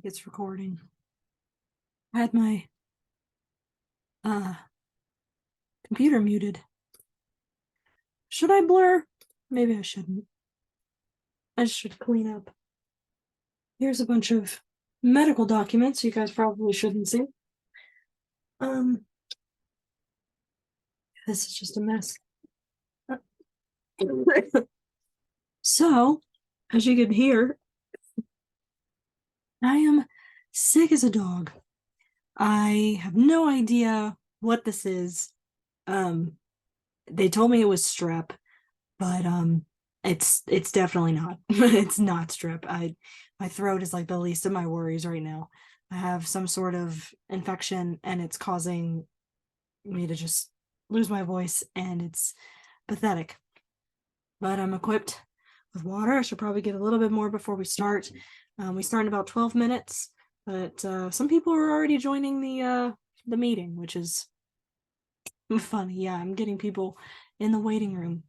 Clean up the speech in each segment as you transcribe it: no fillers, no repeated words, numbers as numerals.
it's recording. I had my computer muted. Should I blur? Maybe I shouldn't. I should clean up. Here's a bunch of medical documents you guys probably shouldn't see. This is just a mess. So, as you can hear, I am sick as a dog. I have no idea what this is. They told me it was strep, but it's definitely not. It's not strep. My throat is like the least of my worries right now. I have some sort of infection and it's causing me to just lose my voice, and it's pathetic. But I'm equipped with water. I should probably get a little bit more before we start. We start in about 12 minutes, but some people are already joining the meeting, which is funny. Yeah, I'm getting people in the waiting room.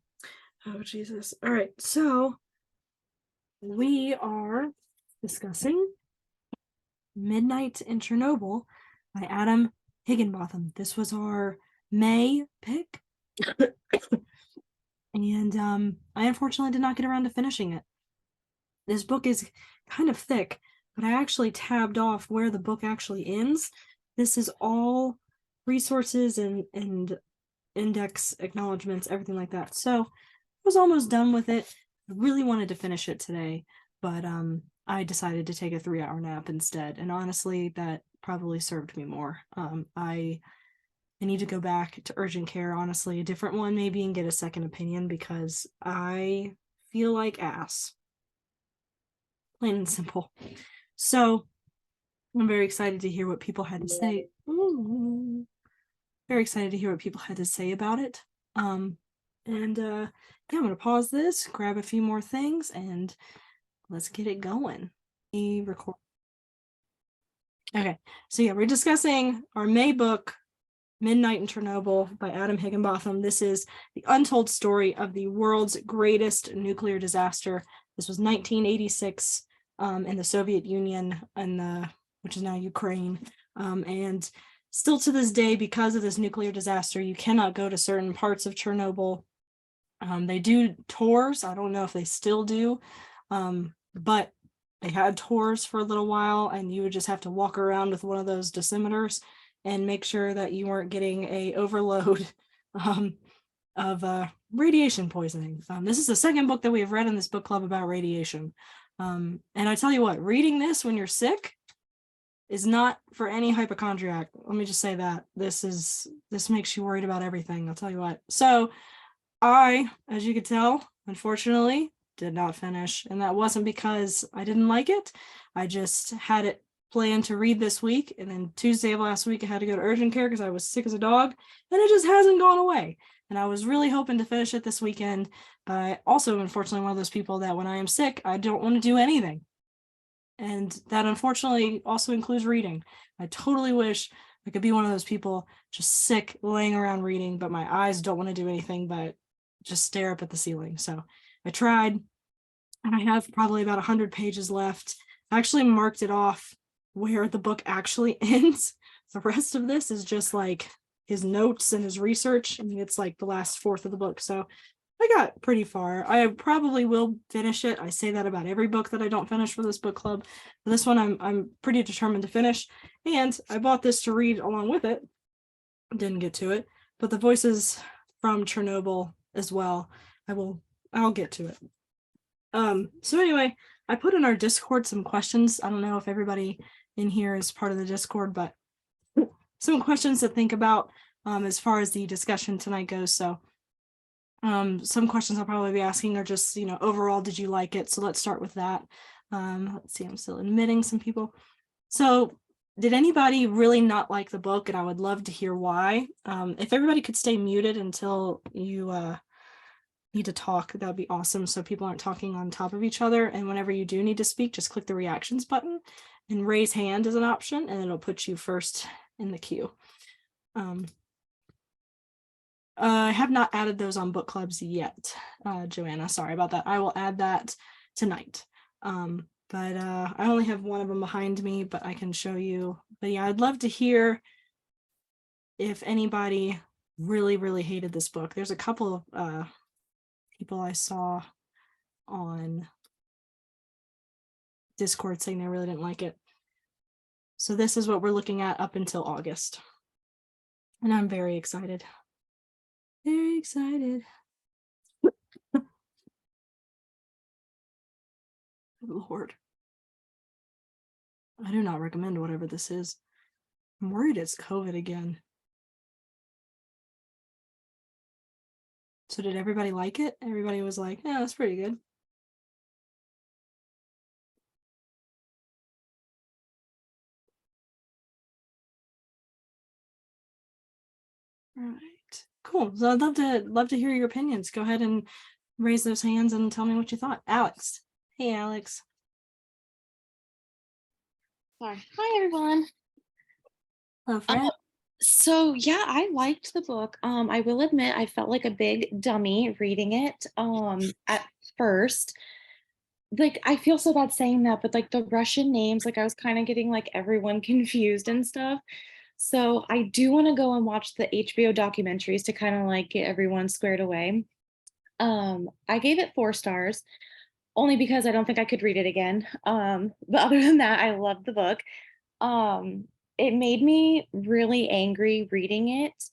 Oh, Jesus. All right, so we are discussing Midnight in Chernobyl by Adam Higginbotham. This was our May pick. And I unfortunately did not get around to finishing it. This book is kind of thick, but I actually tabbed off where the book actually ends. This is all resources and index acknowledgements, everything like that. So I was almost done with it. I really wanted to finish it today, but I decided to take a 3-hour nap instead. And honestly, that probably served me more. I need to go back to urgent care, honestly, a different one maybe, and get a second opinion because I feel like ass. Plain and simple. So I'm very excited to hear what people had to say. Ooh. Very excited to hear what people had to say about it. Yeah, I'm gonna pause this, grab a few more things, and let's get it going. Record. Okay, so yeah, we're discussing our May book, Midnight in Chernobyl by Adam Higginbotham. This is the untold story of the world's greatest nuclear disaster. This was 1986 in the Soviet Union, which is now Ukraine. And still to this day, because of this nuclear disaster, you cannot go to certain parts of Chernobyl. They do tours. I don't know if they still do, but they had tours for a little while, and you would just have to walk around with one of those dosimeters and make sure that you weren't getting a overload of radiation poisoning. This is the second book that we have read in this book club about radiation. And I tell you what, reading this when you're sick is not for any hypochondriac. Let me just say that. This makes you worried about everything. I'll tell you what. So I, as you could tell, unfortunately, did not finish. And that wasn't because I didn't like it. I just had it planned to read this week, and then Tuesday of last week I had to go to urgent care because I was sick as a dog, and it just hasn't gone away. And I was really hoping to finish it this weekend, but also unfortunately one of those people that when I am sick I don't want to do anything, and that unfortunately also includes reading. I totally wish I could be one of those people just sick laying around reading, but my eyes don't want to do anything but just stare up at the ceiling. So I tried, and I have probably about 100 pages left. I actually marked it off where the book actually ends. The rest of this is just like his notes and his research. I mean, it's like the last fourth of the book. So I got pretty far. I probably will finish it. I say that about every book that I don't finish for this book club. But this one I'm pretty determined to finish. And I bought this to read along with it. Didn't get to it, but the voices from Chernobyl as well. I'll get to it. So anyway, I put in our Discord some questions. I don't know if everybody in here is part of the Discord, but some questions to think about as far as the discussion tonight goes. So some questions I'll probably be asking are just, overall, did you like it? So let's start with that. Let's see, I'm still admitting some people. So did anybody really not like the book? And I would love to hear why. If everybody could stay muted until you need to talk, that would be awesome, so people aren't talking on top of each other. And whenever you do need to speak, just click the reactions button, and raise hand is an option, and it'll put you first in the queue. I have not added those on book clubs yet, Joanna, sorry about that. I will add that tonight. but I only have one of them behind me, but I can show you. But yeah, I'd love to hear if anybody really, really hated this book. There's a couple of people I saw on Discord saying they really didn't like it. So this is what we're looking at up until August. And I'm very excited. Very excited. Lord. I do not recommend whatever this is. I'm worried it's COVID again. So did everybody like it? Everybody was like, yeah, that's pretty good. All right, cool. So I'd love to hear your opinions. Go ahead and raise those hands and tell me what you thought. Alex. Hey, Alex. Sorry. Hi, everyone. Hello, friend. So yeah, I liked the book. I will admit I felt like a big dummy reading it at first. Like I feel so bad saying that, but like the Russian names, like I was kind of getting like everyone confused and stuff. So I do want to go and watch the HBO documentaries to kind of like get everyone squared away. I gave it 4 stars only because I don't think I could read it again. But other than that, I loved the book. Um, it made me really angry reading it.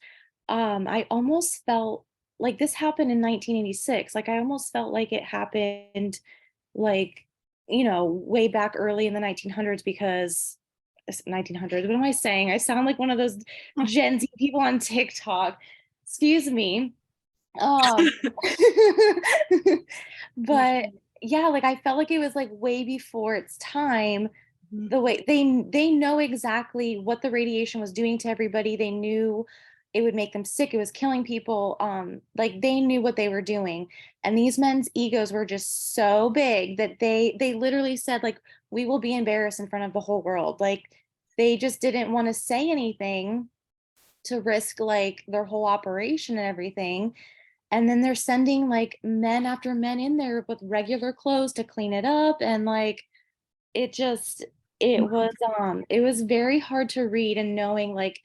I almost felt like this happened in 1986. Like I almost felt like it happened like, way back early in the 1900s because 1900s. What am I saying? I sound like one of those Gen Z people on TikTok. Excuse me. Um, but yeah, like I felt like it was like way before its time. The way they know exactly what the radiation was doing to everybody. They knew it would make them sick. It was killing people. Like they knew what they were doing. And these men's egos were just so big that they literally said, like, we will be embarrassed in front of the whole world. Like they just didn't want to say anything to risk like their whole operation and everything. And then they're sending like men after men in there with regular clothes to clean it up. And like it just it was very hard to read, and knowing like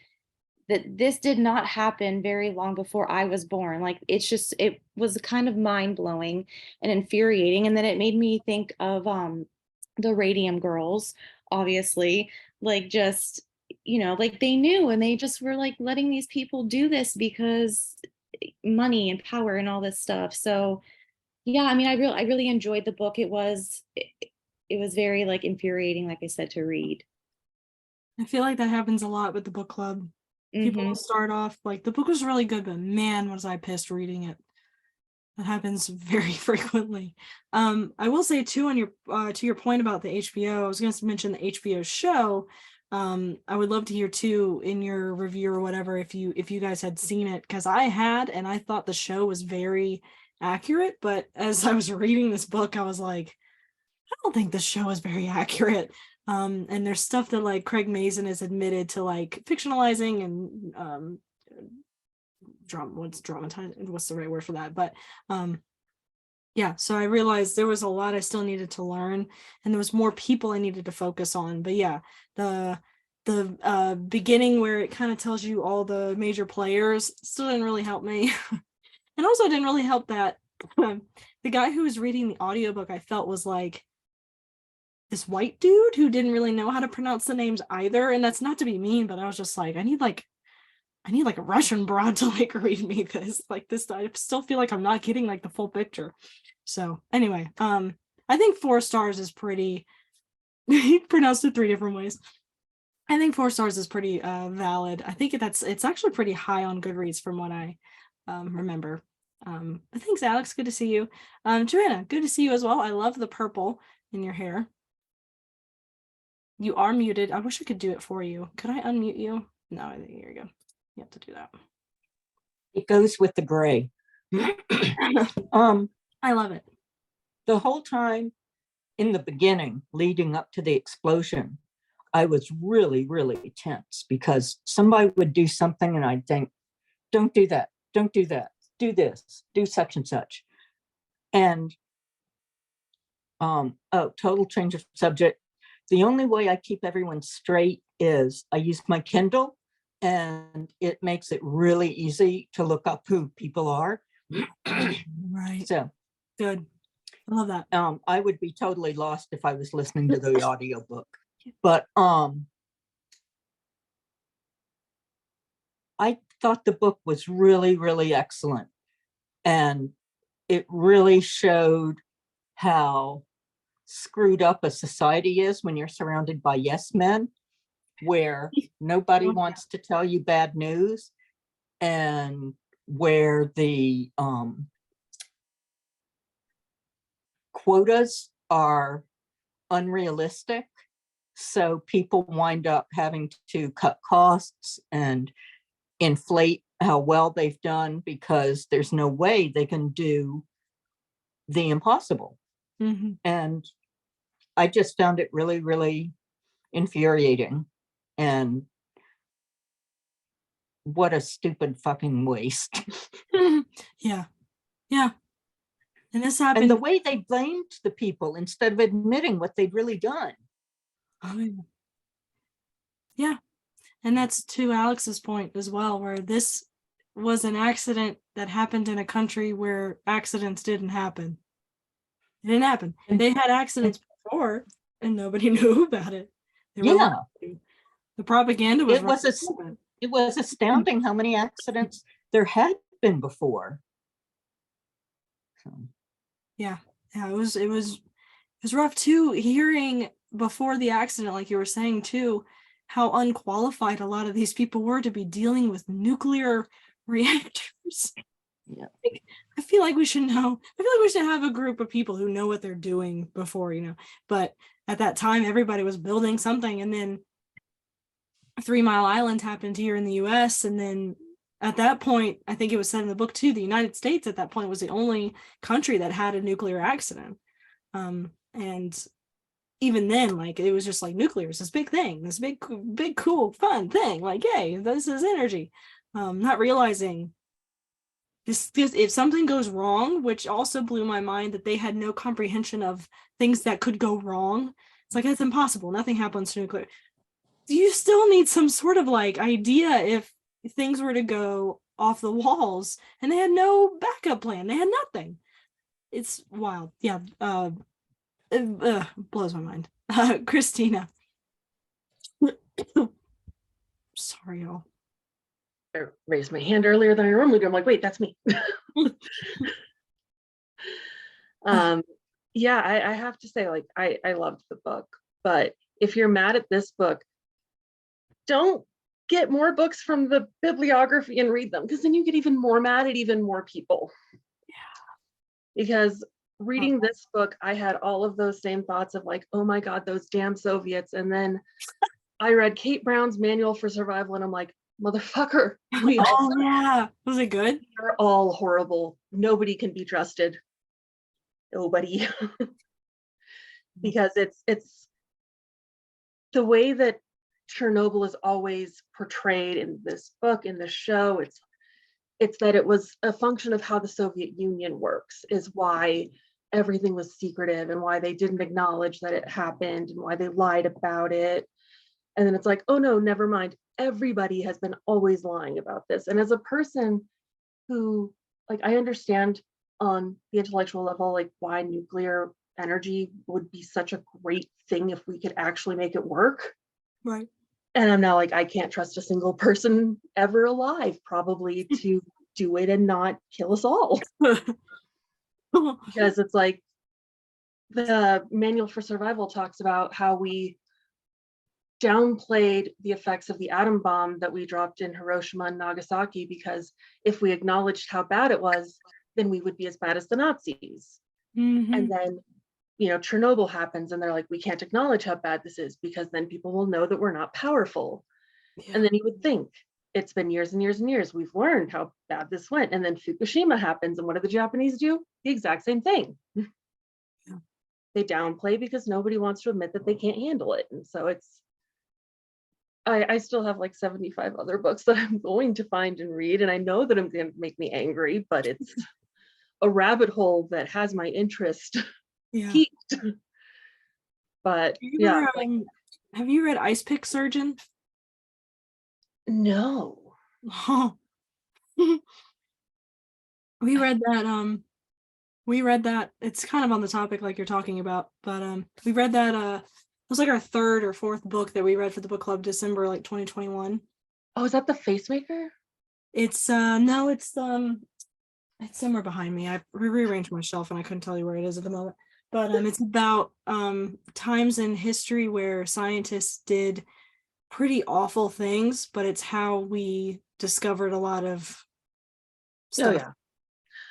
that this did not happen very long before I was born. Like it was kind of mind-blowing and infuriating. And then it made me think of the Radium Girls, obviously, like just like they knew, and they just were like letting these people do this because money and power and all this stuff. So yeah, I mean, I really enjoyed the book. It was very like infuriating, like I said, to read. I feel like that happens a lot with the book club. People will start off like the book was really good, but man, was I pissed reading it. That happens very frequently. I will say too, on your to your point about the HBO, I was going to mention the HBO show. I would love to hear too in your review or whatever if you guys had seen it, because I had, and I thought the show was very accurate. But as I was reading this book, I was like, I don't think this show is very accurate. And there's stuff that like Craig Mazin has admitted to like fictionalizing and dramatizing, what's the right word for that? But yeah, so I realized there was a lot I still needed to learn, and there was more people I needed to focus on. But yeah, the beginning where it kind of tells you all the major players still didn't really help me. And also didn't really help that the guy who was reading the audiobook, I felt was like this white dude who didn't really know how to pronounce the names either. And that's not to be mean, but I was just like, I need like a Russian broad to like read me this. Like this, I still feel like I'm not getting like the full picture. So anyway, I think 4 stars is pretty he pronounced it 3 different ways. I think 4 stars is pretty valid. I think it's actually pretty high on Goodreads from what I remember. But thanks, Alex. Good to see you. Joanna, good to see you as well. I love the purple in your hair. You are muted. I wish I could do it for you. Could I unmute you? No, I think here you go. You have to do that. It goes with the gray. I love it. The whole time in the beginning, leading up to the explosion, I was really, really tense because somebody would do something and I'd think, don't do that, don't do that, do this, do such and such. And oh, total change of subject. The only way I keep everyone straight is I use my Kindle, and it makes it really easy to look up who people are. Right. So Good. I love that. I would be totally lost if I was listening to the audiobook. But I thought the book was really, really excellent. And it really showed how screwed up a society is when you're surrounded by yes men, where nobody wants to tell you bad news, and where the quotas are unrealistic. So people wind up having to cut costs and inflate how well they've done because there's no way they can do the impossible. Mhm. And I just found it really, really infuriating. And what a stupid fucking waste. Yeah. Yeah. And this And happened. the way they blamed the people instead of admitting what they'd really done. Oh, yeah. Yeah. And that's to Alex's point as well, where this was an accident that happened in a country where accidents didn't happen. It didn't happen. They had accidents before and nobody knew about it. They were Yeah, lying to you. The propaganda was it was astounding how many accidents there had been before. So. Yeah, it was rough too, hearing before the accident, like you were saying too, how unqualified a lot of these people were to be dealing with nuclear reactors. Yeah. Like, I feel like we should know. I feel like we should have a group of people who know what they're doing before, But at that time, everybody was building something, and then 3 Mile Island happened here in the U.S. And then at that point, I think it was said in the book too, the United States at that point was the only country that had a nuclear accident. And even then, like, it was just like nuclear is this big thing, this big, cool, fun thing. Like, hey, this is energy. Not realizing this, if something goes wrong, which also blew my mind that they had no comprehension of things that could go wrong. It's like, that's impossible. Nothing happens to nuclear. You still need some sort of like idea if things were to go off the walls, and they had no backup plan. They had nothing. It's wild. Yeah. It blows my mind. Christina. Sorry, y'all. I raised my hand earlier than I normally do. I'm like, wait, that's me. Yeah, I have to say, like, I loved the book, but if you're mad at this book, don't get more books from the bibliography and read them, because then you get even more mad at even more people. Yeah. Because reading this book, I had all of those same thoughts of like, oh my God, those damn Soviets. And then I read Kate Brown's Manual for Survival, and I'm like, motherfucker, yeah. Was it good? They're all horrible. Nobody can be trusted. Nobody. Because it's the way that Chernobyl is always portrayed in this book, in the show. It's that it was a function of how the Soviet Union works, is why everything was secretive and why they didn't acknowledge that it happened and why they lied about it. And then it's like, oh no, never mind. Everybody has been always lying about this. And as a person who, like, I understand on the intellectual level, like, why nuclear energy would be such a great thing if we could actually make it work. Right. And I'm now like, I can't trust a single person ever alive, probably, to do it and not kill us all. Because it's like, the Manual for Survival talks about how we downplayed the effects of the atom bomb that we dropped in Hiroshima and Nagasaki, because if we acknowledged how bad it was, then we would be as bad as the Nazis. Mm-hmm. And then, Chernobyl happens and they're like, we can't acknowledge how bad this is because then people will know that we're not powerful. Yeah. And then you would think, it's been years and years and years, we've learned how bad this went. And then Fukushima happens, and what do the Japanese do? The exact same thing. Yeah. They downplay because nobody wants to admit that they can't handle it. And so I still have like 75 other books that I'm going to find and read, and I know that I'm going to make me angry, but it's a rabbit hole that has my interest. Yeah. peaked. But yeah, Have you read Ice Pick Surgeon? no. We read that. We read that. It's kind of on the topic like you're talking about, but we read that. It was like our third or fourth book that we read for the book club, December like 2021. Oh, is that the Facemaker? It's no, it's somewhere behind me. I rearranged my shelf and I couldn't tell you where it is at the moment. But it's about times in history where scientists did pretty awful things, but it's how we discovered a lot of Oh stuff. yeah.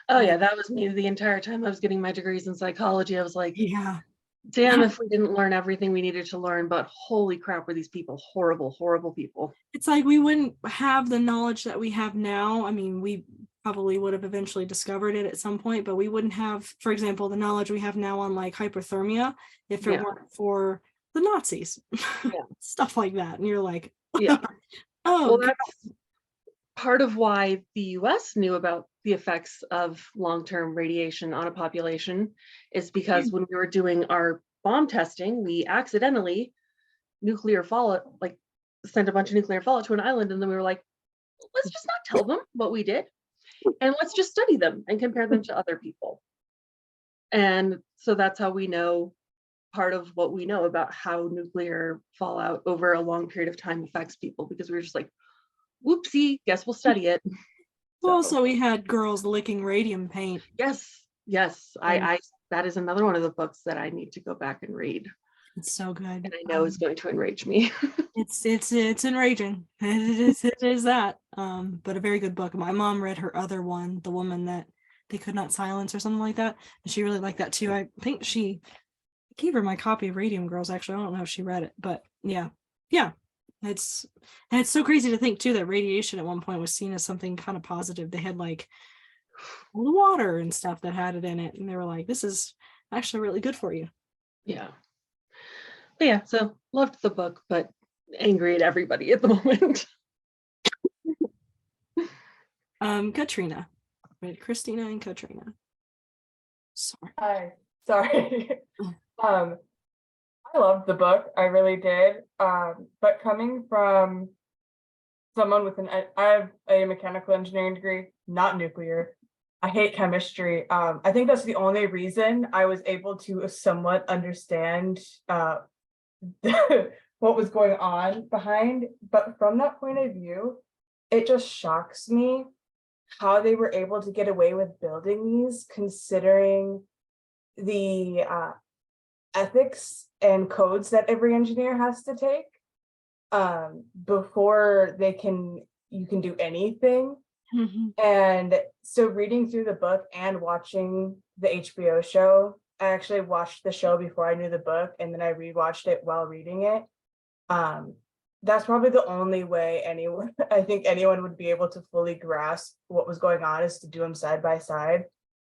Oh yeah, that was me the entire time I was getting my degrees in psychology. I was like, Yeah. damn, if we didn't learn everything we needed to learn, but holy crap, were these people horrible, horrible people. It's like we wouldn't have the knowledge that we have now. I mean, we probably would have eventually discovered it at some point, but we wouldn't have, for example, the knowledge we have now on like hypothermia if it Yeah. weren't for the Nazis. Yeah. Stuff like that. And you're like, Yeah. oh, Well, that's part of why the US knew about the effects of long-term radiation on a population is because when we were doing our bomb testing, we accidentally nuclear fallout, like sent a bunch of nuclear fallout to an island, and then we were like, let's just not tell them what we did, and let's just study them and compare them to other people. And so that's how we know part of what we know about how nuclear fallout over a long period of time affects people, because we were just like, whoopsie, guess we'll study it. well, so we had girls licking radium paint. Yes, I that is another one of the books that I need to go back and read, It's so good. and I know is going to enrage me. It's enraging. It is that. But a very good book. My mom read her other one, The Woman That They Could Not Silence or something like that. And she really liked that too. I think she gave her my copy of Radium Girls, actually. I don't know if she read it, but yeah. It's so crazy to think too that radiation at one point was seen as something kind of positive. They had like water and stuff that had it in it, and they were like, this is actually really good for you. Yeah. But yeah, so loved the book, but angry at everybody at the moment. Katrina. Right, Christina and Katrina. Sorry. Hi, sorry. I loved the book, I really did. But coming from someone with I have a mechanical engineering degree, not nuclear. I hate chemistry. I think that's the only reason I was able to somewhat understand what was going on behind. But from that point of view, it just shocks me how they were able to get away with building these, considering the ethics and codes that every engineer has to take before you can do anything. And so reading through the book and watching the HBO show, I actually watched the show before I knew the book, and then I rewatched it while reading it. That's probably the only way I think anyone would be able to fully grasp what was going on, is to do them side by side.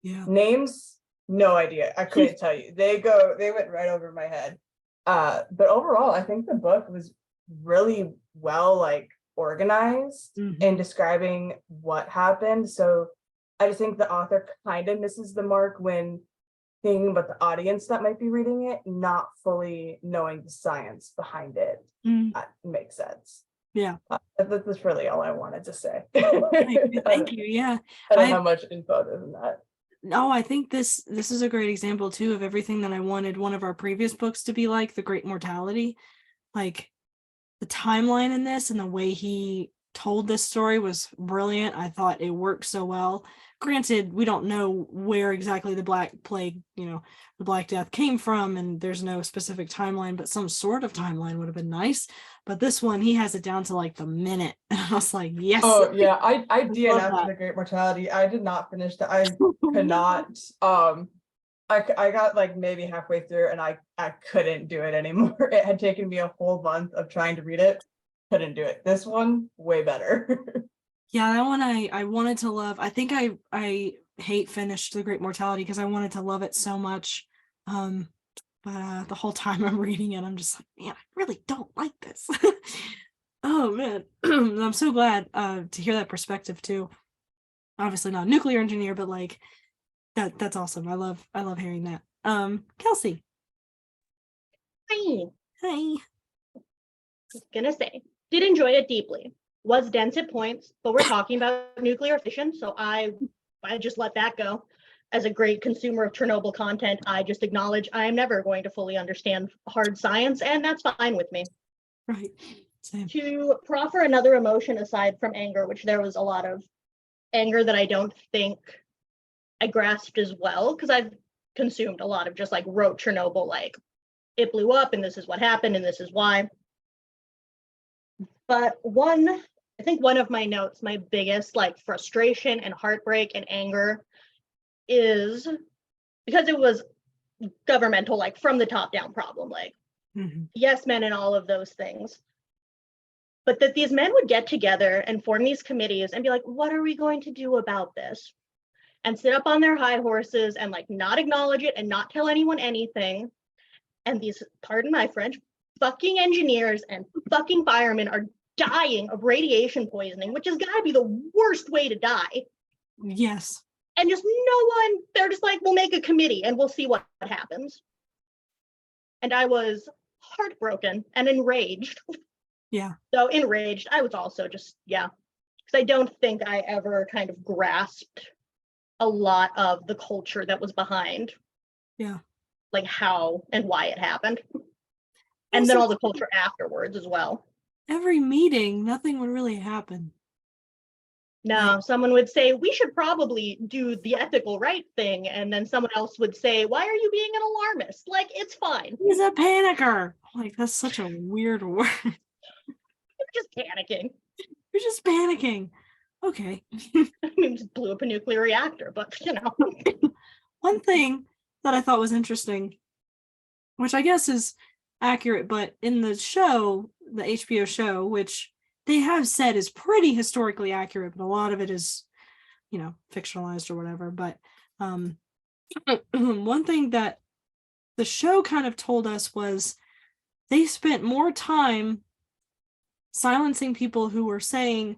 Yeah. Names, no idea. I couldn't tell you. They went right over my head. But overall, I think the book was really well organized in describing what happened. So I just think the author kind of misses the mark when thinking about the audience that might be reading it, not fully knowing the science behind it. Makes sense. Yeah. That's really all I wanted to say. Thank you. Yeah. I don't have much info other than that. No, I think this is a great example too of everything that I wanted one of our previous books to be like, The Great Mortality. Like the timeline in this and the way he told this story was brilliant. I thought it worked so well. Granted, we don't know where exactly the Black Plague, the Black Death came from, and there's no specific timeline, but some sort of timeline would have been nice. But this one, he has it down to like the minute. And I was like, yes. Oh yeah, I DNF'd that. The Great Mortality. I did not finish that. I could not. I got like maybe halfway through and I couldn't do it anymore. It had taken me a whole month of trying to read it. Couldn't do it. This one, way better. Yeah, that one I wanted to love. I think I hate finished The Great Mortality because I wanted to love it so much. But the whole time I'm reading it, I'm just like, man, I really don't like this. Oh man. I'm so glad to hear that perspective too. Obviously not a nuclear engineer, but like that's awesome. I love hearing that. Kelsey. Hi. Hi. Gonna say, did enjoy it deeply. Was dense at points, but we're talking about nuclear fission, so I just let that go. As a great consumer of Chernobyl content, I just acknowledge I am never going to fully understand hard science, and that's fine with me. Right. Same. To proffer another emotion aside from anger, which there was a lot of anger that I don't think I grasped as well, because I've consumed a lot of just like rote Chernobyl, like it blew up and this is what happened and this is why. But I think one of my notes, my biggest like frustration and heartbreak and anger is because it was governmental, like from the top down problem, like yes men and all of those things. But that these men would get together and form these committees and be like, what are we going to do about this? And sit up on their high horses and like not acknowledge it and not tell anyone anything. And these, pardon my French, fucking engineers and fucking firemen are dying of radiation poisoning, which has got to be the worst way to die. Yes. And just they're just like, we'll make a committee and we'll see what happens. And I was heartbroken and enraged. Yeah. So enraged, I was also just, because I don't think I ever kind of grasped a lot of the culture that was behind. Yeah. Like how and why it happened. And then all the culture afterwards as well. Every meeting, nothing would really happen. No, someone would say, we should probably do the ethical right thing. And then someone else would say, why are you being an alarmist? Like, it's fine. He's a panicker. Like, that's such a weird word. You're just panicking. You're just panicking. Okay. I mean, just blew up a nuclear reactor, but you know. One thing that I thought was interesting, which I guess is accurate, but in the show, the HBO show, which they have said is pretty historically accurate, but a lot of it is, fictionalized or whatever. But one thing that the show kind of told us was they spent more time silencing people who were saying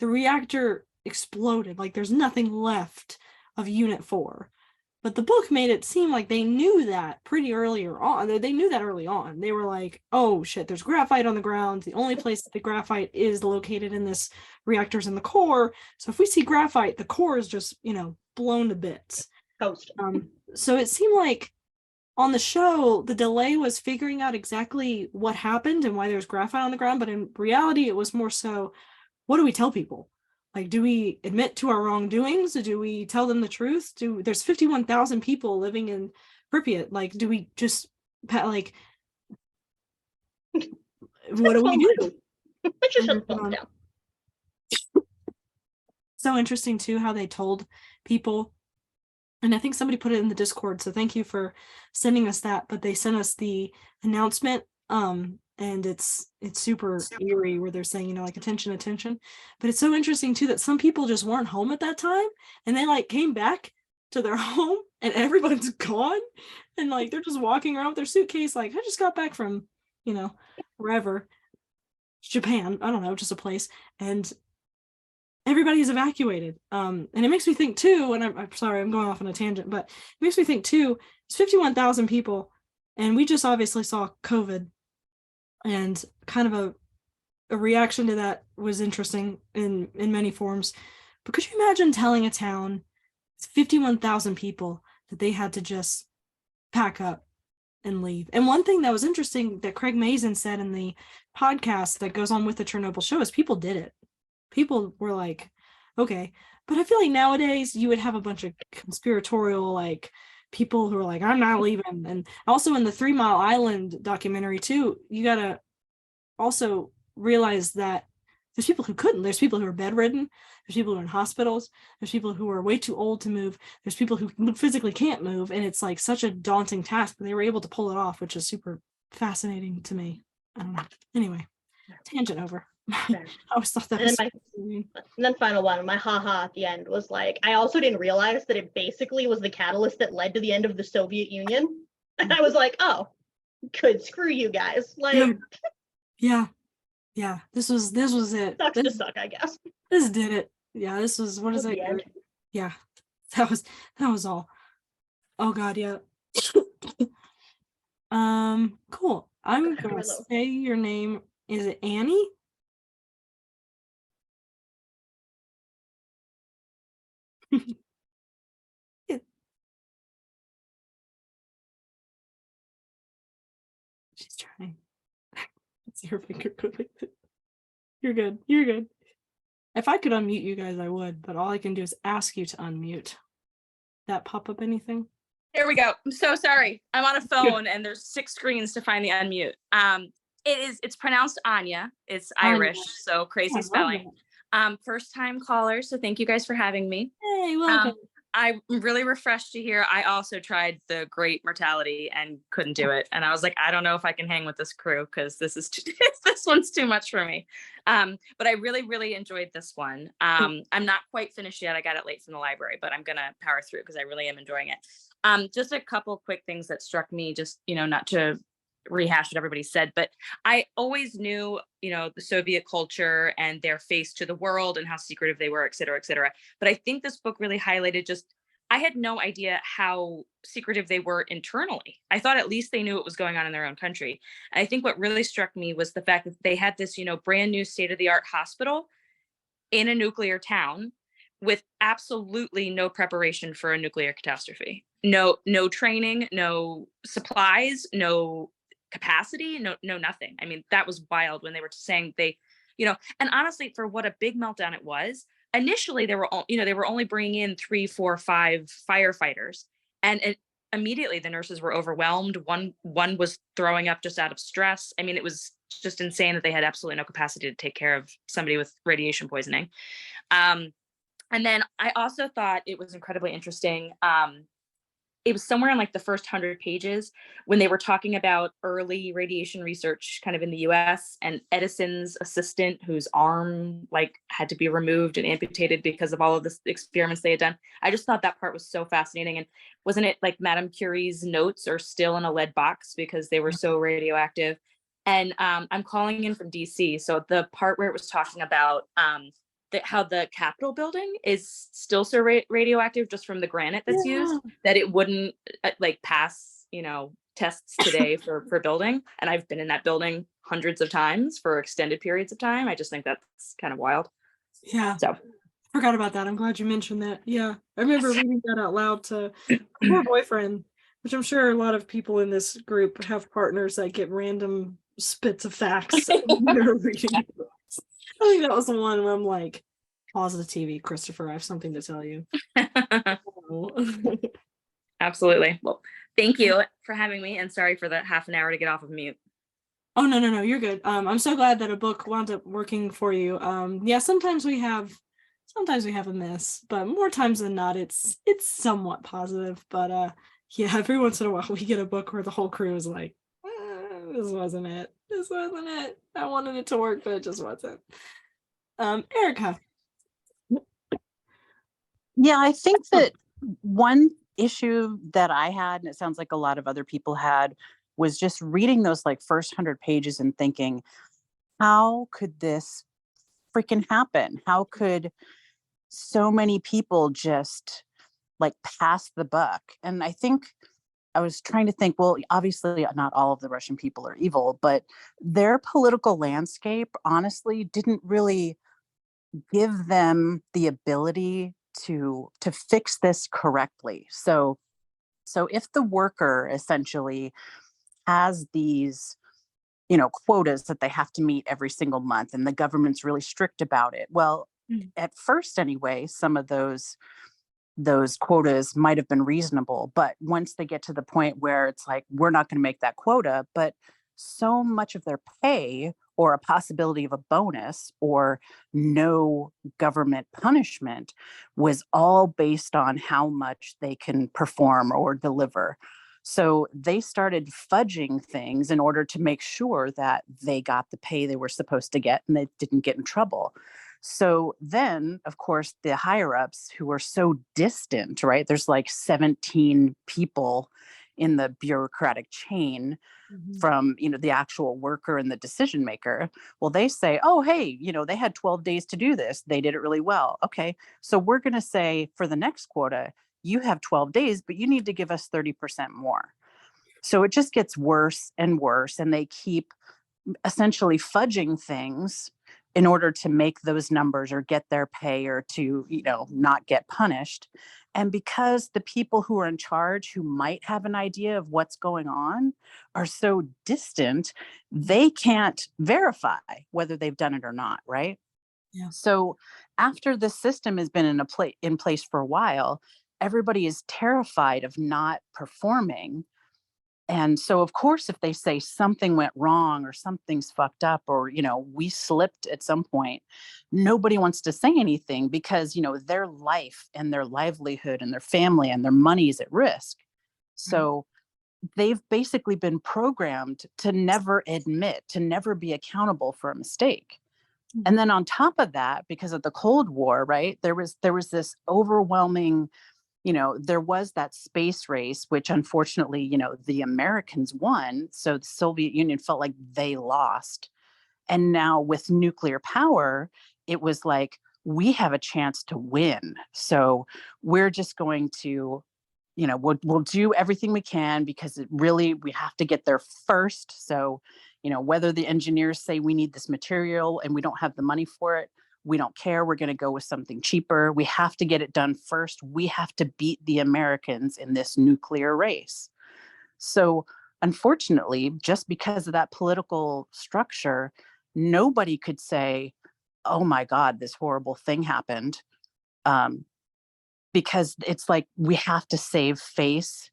the reactor exploded, like there's nothing left of Unit 4. But the book made it seem like they knew that pretty earlier on. They knew that early on. They were like, oh shit, there's graphite on the ground. The only place that the graphite is located in this reactor is in the core. So if we see graphite, the core is just, blown to bits. Toast. So it seemed like on the show, the delay was figuring out exactly what happened and why there's graphite on the ground. But in reality, it was more so, what do we tell people? Like, do we admit to our wrongdoings? Do we tell them the truth? There's 51,000 people living in Pripyat. Like, do we just, what do we do? Which is just thumbs down. So interesting, too, how they told people. And I think somebody put it in the Discord, so thank you for sending us that. But they sent us the announcement, and it's super eerie where they're saying, like, attention. But it's so interesting too that some people just weren't home at that time, and they like came back to their home and everyone's gone, and like they're just walking around with their suitcase like, I just got back from wherever, Japan, I don't know, just a place, and everybody's evacuated. And it makes me think too, and I'm sorry, I'm going off on a tangent, but it makes me think too, it's 51,000 people, and we just obviously saw COVID. And kind of a reaction to that was interesting in many forms. But could you imagine telling a town with 51,000 people that they had to just pack up and leave? And one thing that was interesting that Craig Mazin said in the podcast that goes on with the Chernobyl show is people did it. People were like, okay. But I feel like nowadays you would have a bunch of conspiratorial, like, people who are like, I'm not leaving. And also in the 3 Mile Island documentary too, you gotta also realize that there's people who couldn't. There's people who are bedridden. There's people who are in hospitals. There's people who are way too old to move. There's people who physically can't move. And it's like such a daunting task, but they were able to pull it off, which is super fascinating to me. I don't know. Anyway, tangent over. I always thought that was and then final one, my haha at the end was like, I also didn't realize that it basically was the catalyst that led to the end of the Soviet Union. And I was like, oh, good, screw you guys. Like, yeah. This was it. Sucks to suck, I guess. This did it. Yeah, this was, what is it? Yeah, that was all. Oh God, yeah. Cool. I'm Go gonna really low. say your name. Is it Annie? She's trying. It's your finger going. You're good. You're good. If I could unmute you guys, I would, but all I can do is ask you to unmute. That pop up anything? There we go. I'm so sorry. I'm on a Good. phone and there's 6 screens to find the unmute. It's pronounced Anya. It's Anya. Irish, so crazy I love spelling. First time caller, so thank you guys for having me. Hey, welcome. I'm really refreshed to hear. I also tried the Great Mortality and couldn't do it. And I was like, I don't know if I can hang with this crew because this is this one's too much for me. But I really, really enjoyed this one. I'm not quite finished yet. I got it late from the library, but I'm gonna power through because I really am enjoying it. Just a couple quick things that struck me, just not to rehash what everybody said, but I always knew, the Soviet culture and their face to the world and how secretive they were, et cetera, et cetera. But I think this book really highlighted I had no idea how secretive they were internally. I thought at least they knew what was going on in their own country. And I think what really struck me was the fact that they had this, brand new state-of-the-art hospital in a nuclear town with absolutely no preparation for a nuclear catastrophe. No training, no supplies, no capacity, no nothing. I mean, that was wild when they were saying and honestly, for what a big meltdown it was, initially they were only bringing in 3, 4, 5 firefighters, and immediately the nurses were overwhelmed. One was throwing up just out of stress. I mean, it was just insane that they had absolutely no capacity to take care of somebody with radiation poisoning. And then I also thought it was incredibly interesting. It was somewhere in like the first 100 pages when they were talking about early radiation research kind of in the US, and Edison's assistant whose arm had to be removed and amputated because of all of the experiments they had done. I just thought that part was so fascinating. And wasn't it like Madame Curie's notes are still in a lead box because they were so radioactive? And I'm calling in from DC. So the part where it was talking about how the Capitol building is still so radioactive just from the granite that's used, that it wouldn't pass, tests today for building. And I've been in that building hundreds of times for extended periods of time. I just think that's kind of wild. Yeah. So forgot about that. I'm glad you mentioned that. Yeah. I remember reading that out loud to my boyfriend, which I'm sure a lot of people in this group have partners that get random spits of facts when they're reading books. I think that was the one where I'm like, pause the TV, Christopher, I have something to tell you. Absolutely. Well, thank you for having me, and sorry for the half an hour to get off of mute. Oh, no, you're good. I'm so glad that a book wound up working for you. Yeah, sometimes we have a miss, but more times than not, it's somewhat positive. But yeah, every once in a while we get a book where the whole crew is like, this wasn't it. I wanted it to work, but it just wasn't. Erica. Yeah, I think that one issue that I had, and it sounds like a lot of other people had, was just reading those first 100 pages and thinking, how could this freaking happen? How could so many people just pass the buck? And I think I was trying to think, well, obviously not all of the Russian people are evil, but their political landscape honestly didn't really give them the ability to fix this correctly. So if the worker essentially has these quotas that they have to meet every single month, and the government's really strict about it, well, at first anyway, some of those quotas might have been reasonable, but once they get to the point where it's like, we're not going to make that quota, but so much of their pay or a possibility of a bonus or no government punishment was all based on how much they can perform or deliver. So they started fudging things in order to make sure that they got the pay they were supposed to get and they didn't get in trouble. So then, of course, the higher ups who are so distant, right? There's 17 people in the bureaucratic chain from, the actual worker and the decision maker. Well, they say, oh, hey, they had 12 days to do this. They did it really well. Okay, so we're going to say for the next quota, you have 12 days, but you need to give us 30% more. So it just gets worse and worse, and they keep essentially fudging things in order to make those numbers or get their pay or to, not get punished. And because the people who are in charge, who might have an idea of what's going on, are so distant, they can't verify whether they've done it or not, right? Yeah. So after the system has been in place for a while, everybody is terrified of not performing. And so, of course, if they say something went wrong or something's fucked up or, we slipped at some point, nobody wants to say anything because, their life and their livelihood and their family and their money is at risk. So they've basically been programmed to never admit, to never be accountable for a mistake. And then on top of that, because of the Cold War, right, there was this overwhelming, there was that space race, which unfortunately, the Americans won. So the Soviet Union felt like they lost. And now with nuclear power, it was like, we have a chance to win. So we're just going to, we'll do everything we can because we have to get there first. So, whether the engineers say we need this material and we don't have the money for it, we don't care. We're going to go with something cheaper. We have to get it done first. We have to beat the Americans in this nuclear race. So unfortunately, just because of that political structure, nobody could say, oh my God, this horrible thing happened. Because it's like, we have to save face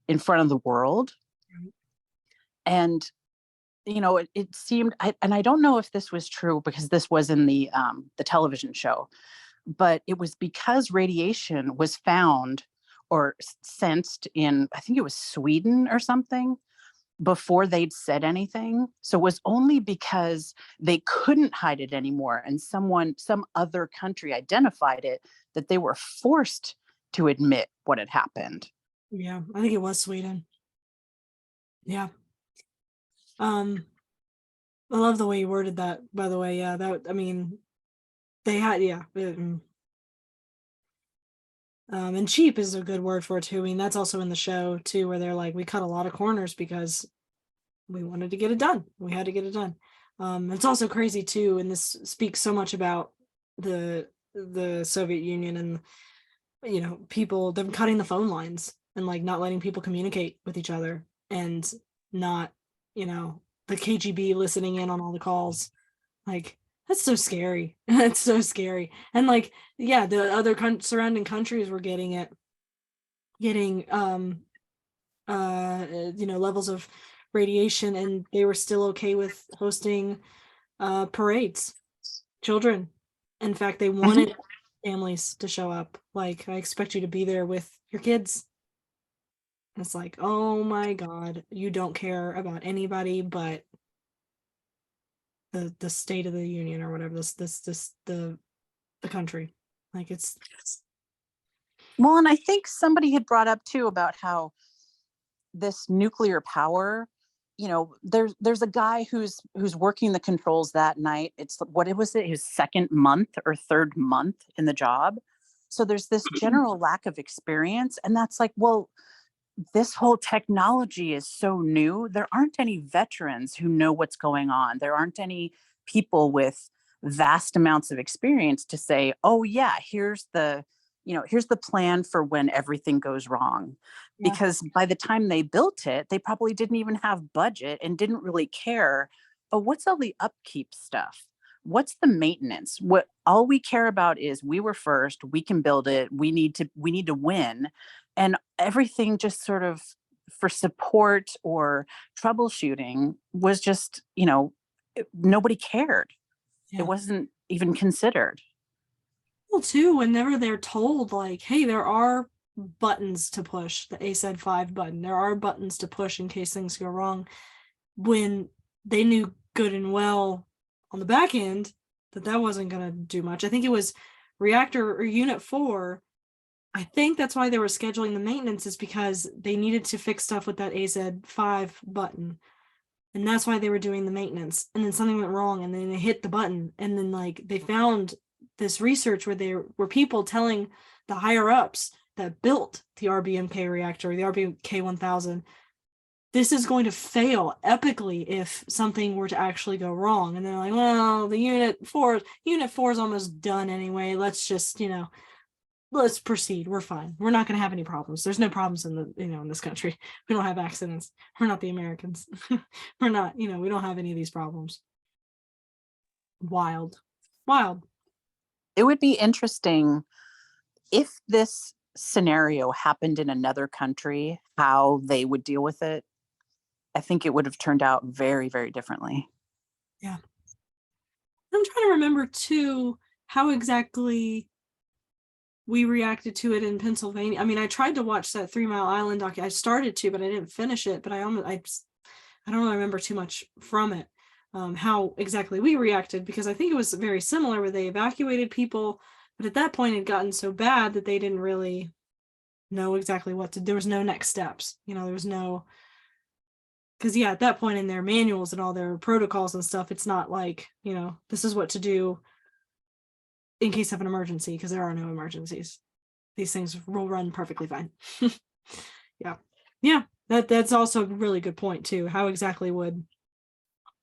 in front of the world. And it seemed, and I don't know if this was true because this was in the television show, but it was because radiation was found or sensed in, I think it was Sweden or something, before they'd said anything. So it was only because they couldn't hide it anymore and some other country identified it that they were forced to admit what had happened. Yeah, I think it was Sweden. Yeah. I love the way you worded that, by the way. Yeah, they had, and cheap is a good word for it too. I mean, that's also in the show too, where they're like, we cut a lot of corners because we wanted to get it done. We had to get it done. It's also crazy too, and this speaks so much about the Soviet Union and, people, them cutting the phone lines and like not letting people communicate with each other and not, the KGB listening in on all the calls. Like, that's so scary. That's so scary. And like, yeah, the other surrounding countries were getting levels of radiation, and they were still okay with hosting parades. Children, in fact, they wanted families to show up. Like, I expect you to be there with your kids. It's like, oh my God, you don't care about anybody but the state of the union or whatever, the country. Like, it's Well, and I think somebody had brought up too about how this nuclear power, there's a guy who's working the controls that night. It's what it was, his second month or third month in the job. So there's this general lack of experience. And that's like, well, this whole technology is so new. There aren't any veterans who know what's going on. There aren't any people with vast amounts of experience to say, oh yeah, here's the plan for when everything goes wrong. Yeah. Because by the time they built it, they probably didn't even have budget and didn't really care. Oh, what's all the upkeep stuff? What's the maintenance? What all we care about is we were first, we can build it, we need to win. And everything just sort of for support or troubleshooting was just, nobody cared. Yeah. It wasn't even considered. Well, too, whenever they're told, like, hey, there are buttons to push, the ASAD 5 button, there are buttons to push in case things go wrong, when they knew good and well on the back end that wasn't going to do much. I think it was reactor or unit 4. I think that's why they were scheduling the maintenance, is because they needed to fix stuff with that AZ 5 button. And that's why they were doing the maintenance. And then something went wrong and then they hit the button. And then like they found this research where there were people telling the higher ups that built the RBMK reactor, the RBMK 1000, this is going to fail epically if something were to actually go wrong. And they're like, well, the unit 4 is almost done anyway. Let's just, let's proceed. We're fine. We're not going to have any problems. There's no problems in this country. We don't have accidents. We're not the Americans. We're not, we don't have any of these problems. Wild. It would be interesting if this scenario happened in another country, how they would deal with it. I think it would have turned out very, very differently. Yeah. I'm trying to remember too how exactly we reacted to it in Pennsylvania. I mean, I tried to watch that 3 Mile Island doc. I started to, but I didn't finish it. But I don't really remember too much from it. How exactly we reacted, because I think it was very similar where they evacuated people, but at that point it had gotten so bad that they didn't really know exactly what to do. There was no next steps. There was no, because at that point in their manuals and all their protocols and stuff, it's not like, this is what to do in case of an emergency, because there are no emergencies. These things will run perfectly fine. Yeah. That's also a really good point too. How exactly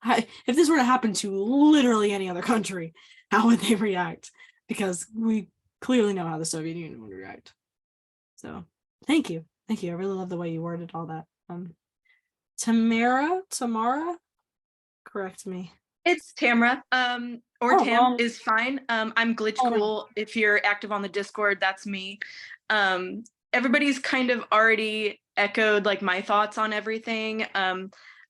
if this were to happen to literally any other country, how would they react? Because we clearly know how the Soviet Union would react. So thank you. I really love the way you worded all that. Tamara, correct me. It's Tamara. Or Oh, Tam well. is fine. I'm Glitch Oh, no. Cool. If you're active on the Discord, that's me. Everybody's kind of already echoed like my thoughts on everything.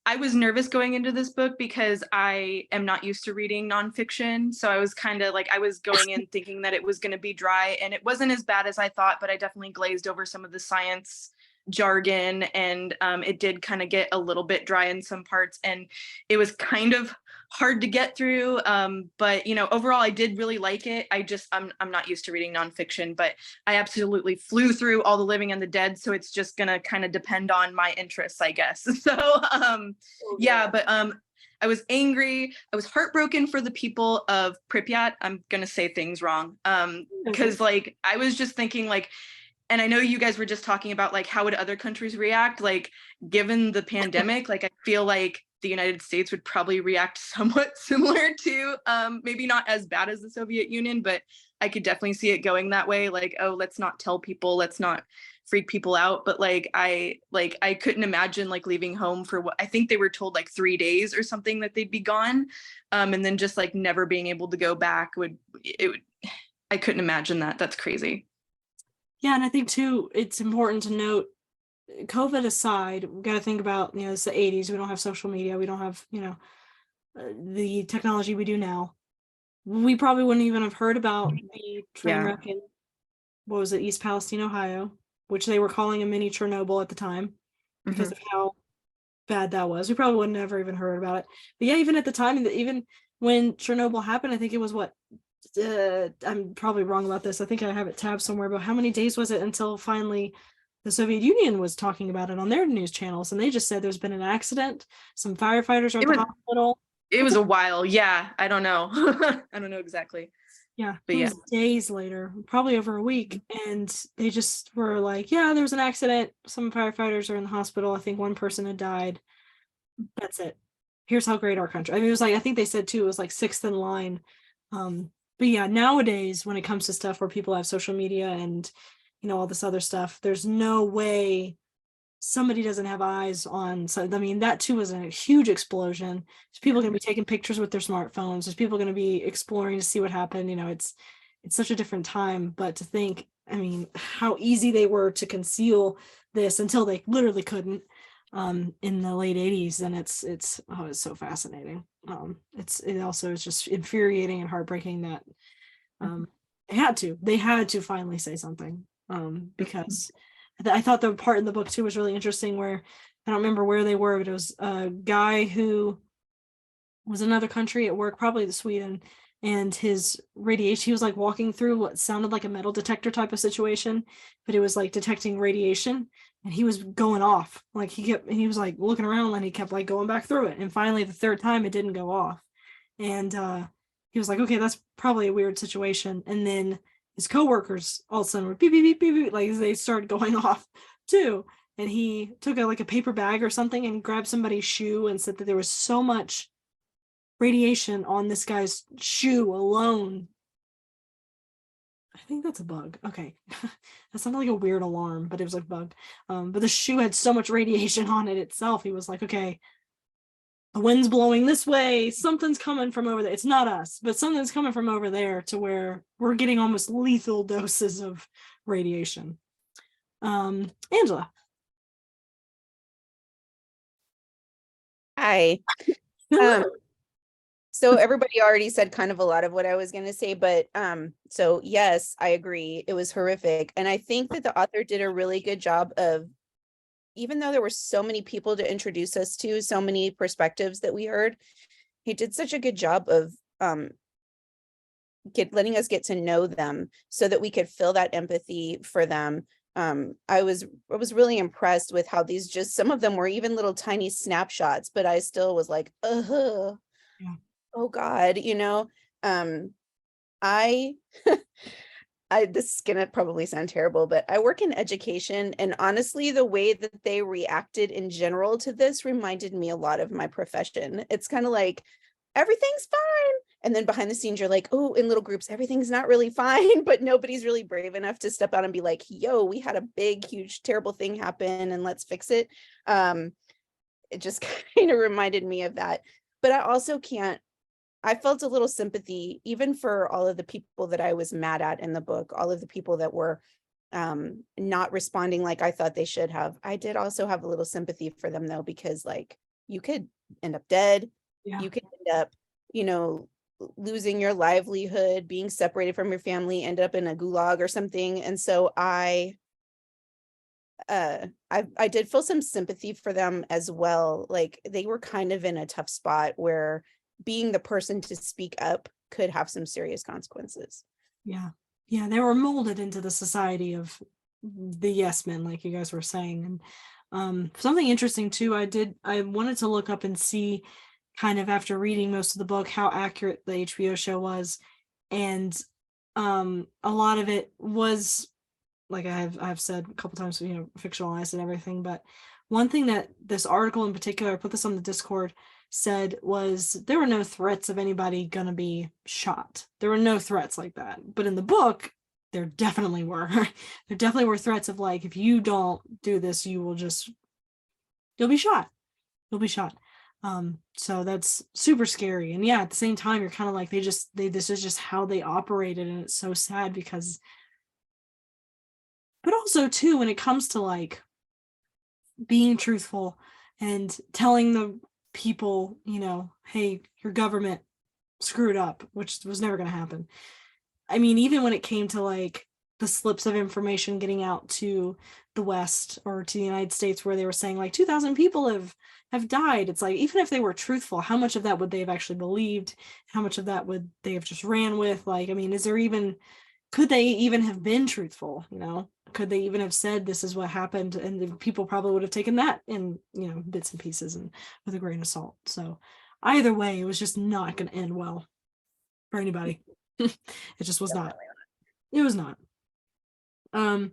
I was nervous going into this book because I am not used to reading nonfiction. So I was kind of like, I was going in thinking that it was going to be dry, and it wasn't as bad as I thought, but I definitely glazed over some of the science jargon, and it did kind of get a little bit dry in some parts, and it was kind of hard to get through, but overall I did really like it. I'm not used to reading nonfiction, but I absolutely flew through all the living and the dead, so it's just gonna kind of depend on my interests, I guess. So but I was angry. I was heartbroken for the people of Pripyat. I'm gonna say things wrong, because like I was just thinking like, and I know you guys were just talking about like how would other countries react, like given the pandemic. Like I feel like the United States would probably react somewhat similar to, maybe not as bad as the Soviet Union, but I could definitely see it going that way. Like, oh, let's not tell people, let's not freak people out. But I couldn't imagine like leaving home for what I think they were told like 3 days or something that they'd be gone. And then just like never being able to go back I couldn't imagine that. That's crazy. Yeah, and I think too, it's important to note, COVID aside, we got to think about, it's the 80s. We don't have social media. We don't have, the technology we do now. We probably wouldn't even have heard about the train wreck in, what was it, East Palestine, Ohio, which they were calling a mini Chernobyl at the time because of how bad that was. We probably wouldn't have ever even heard about it. But yeah, even at the time, even when Chernobyl happened, I think it was I'm probably wrong about this. I think I have it tabbed somewhere, but how many days was it until finally the Soviet Union was talking about it on their news channels? And they just said there's been an accident. Some firefighters are at the hospital. It was a while. Yeah. I don't know. I don't know exactly. Yeah. But it was days later, probably over a week. And they just were like, yeah, there was an accident. Some firefighters are in the hospital. I think one person had died. That's it. Here's how great our country. I mean, it was like, I think they said too, it was like 6th in line. But yeah, nowadays, when it comes to stuff where people have social media and, all this other stuff, there's no way somebody doesn't have eyes on. So, I mean, that too was a huge explosion. There's people going to be taking pictures with their smartphones. There's people going to be exploring to see what happened. It's such a different time. But to think, I mean, how easy they were to conceal this until they literally couldn't in the late 80s. And it's so fascinating. It also is just infuriating and heartbreaking that they had to finally say something, because I thought the part in the book too was really interesting where I don't remember where they were, but it was a guy who was in another country at work, probably Sweden, and his radiation, he was like walking through what sounded like a metal detector type of situation, but it was like detecting radiation, and he was going off. Like he was like looking around and he kept like going back through it. And finally the 3rd time it didn't go off. And he was like, okay, that's probably a weird situation. And then his coworkers all of a sudden were beep, beep, beep, beep, beep, like they started going off too. and he took like a paper bag or something and grabbed somebody's shoe and said that there was so much radiation on this guy's shoe alone. I think that's a bug. Okay. That sounded like a weird alarm, but it was like a bug. But the shoe had so much radiation on it itself. He was like, okay, the wind's blowing this way. Something's coming from over there. It's not us, but something's coming from over there to where we're getting almost lethal doses of radiation. Angela. Hi. So everybody already said kind of a lot of what I was going to say, but so yes, I agree. It was horrific. And I think that the author did a really good job of, even though there were so many people to introduce us to, so many perspectives that we heard, he did such a good job of letting us get to know them so that we could feel that empathy for them. I was really impressed with how these, just some of them were even little tiny snapshots, but I still was like, yeah. Oh God, you know, I this is gonna probably sound terrible, but I work in education, and honestly, the way that they reacted in general to this reminded me a lot of my profession. It's kind of like, everything's fine. And then behind the scenes, you're like, oh, in little groups, everything's not really fine, but nobody's really brave enough to step out and be like, yo, we had a big, huge, terrible thing happen and let's fix it. It just kind of reminded me of that. But I felt a little sympathy, even for all of the people that I was mad at in the book, all of the people that were not responding like I thought they should have. I did also have a little sympathy for them though, because like, you could end up dead. Yeah. You could end up, you know, losing your livelihood, being separated from your family, end up in a gulag or something. And so I did feel some sympathy for them as well. Like, they were kind of in a tough spot where being the person to speak up could have some serious consequences. Yeah. They were molded into the society of the yes men, like you guys were saying. And something interesting too, I wanted to look up and see, kind of after reading most of the book, how accurate the HBO show was. And a lot of it was, like I've said a couple times, you know, fictionalized and everything. But one thing that this article in particular, I put this on the Discord, said was there were no threats of anybody gonna be shot. There were no threats like that. But in the book, there definitely were. There definitely were threats of like, if you don't do this, you'll be shot. You'll be shot. So that's super scary. And yeah, at the same time, you're kind of like, this is just how they operated. And it's so sad because, but also too, when it comes to like being truthful and telling the people, you know, hey, your government screwed up, which was never going to happen. I mean, even when it came to like the slips of information getting out to the West or to the United States, where they were saying like 2,000 people have died, it's like, even if they were truthful, how much of that would they have actually believed? How much of that would they have just ran with? Like, I mean, could they even have been truthful? You know, could they even have said this is what happened? And the people probably would have taken that in, you know, bits and pieces and with a grain of salt. So either way, it was just not going to end well for anybody. It just was not. It was not. Yeah,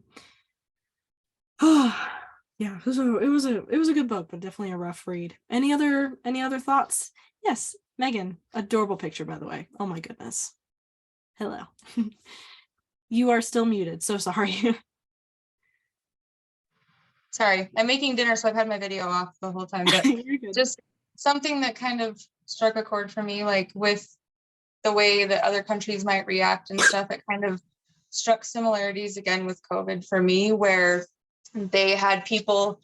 it was a good book, but definitely a rough read. Any other thoughts? Yes, Megan, adorable picture, by the way. Oh my goodness. Hello. You are still muted, so sorry. Sorry, I'm making dinner, so I've had my video off the whole time, but just something that kind of struck a chord for me, like with the way that other countries might react and stuff, it kind of struck similarities again with COVID for me, where they had people